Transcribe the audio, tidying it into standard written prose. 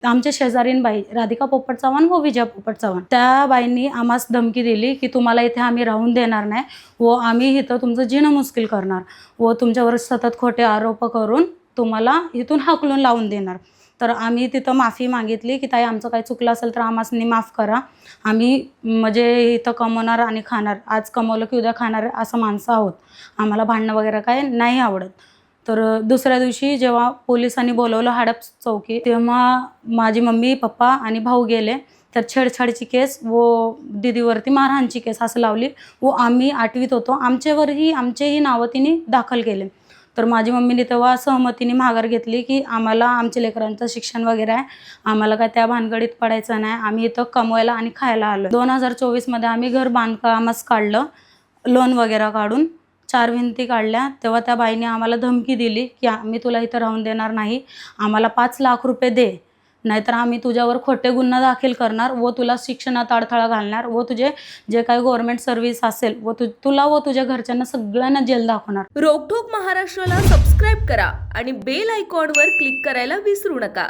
आमच्या शेजारीन बाई राधिका पोपट चव्हाण व विजया पोपट चव्हाण त्या बाईंनी आम्हास धमकी दिली की तुम्हाला इथे आम्ही राहून देणार नाही व आम्ही इथं तुमचं जीणं मुश्किल करणार व तुमच्यावर सतत खोटे आरोप करून तुम्हाला इथून हाकलून लावून देणार। तर आम्ही तिथं माफी मागितली की ताई आमचं काही चुकलं असेल तर आम्हासनी माफ करा, आम्ही म्हणजे इथं कमवणार आणि खाणार, आज कमवलं की उद्या खाणार असं माणसं आहोत, आम्हाला भांडणं वगैरे काय नाही आवडत। तर दुसऱ्या दिवशी जेव्हा पोलिसांनी बोलवलं हडप चौकी तेव्हा माझी मम्मी पप्पा आणि भाऊ गेले, तर छेडछाडची केस व दीदीवरती मारहाणची केस असं लावली व आम्ही 8वीत होतो, आमचेही नावं तिने दाखल केले। तर माझी मम्मीने तेव्हा सहमतीने माघार घेतली की आम्हाला आमच्या लेकरांचं शिक्षण वगैरे आहे, आम्हाला काय त्या भानगडीत पडायचं नाही, आम्ही इथं कमवायला आणि खायला आलो। 2024मध्ये आम्ही घर बांधकामच काढलं, लोन वगैरे काढून 4 भिंती काढल्या। तेव्हा त्या बाईने आम्हाला धमकी दिली की आम्ही तुला इथं राहून देणार नाही, आम्हाला 5 लाख रुपये दे, नाहीतर आम्ही तुझ्यावर खोटे गुन्हा दाखल करणार व तुला शिक्षणात अडथळा घालणार व तुझे जे काही गव्हर्नमेंट सर्व्हिस असेल व तुला व तुझ्या घरच्यांना सगळ्यांना जेल दाखवणार। रोकठोक महाराष्ट्राला सबस्क्राईब करा आणि बेल आयकॉनवर क्लिक करायला विसरू नका।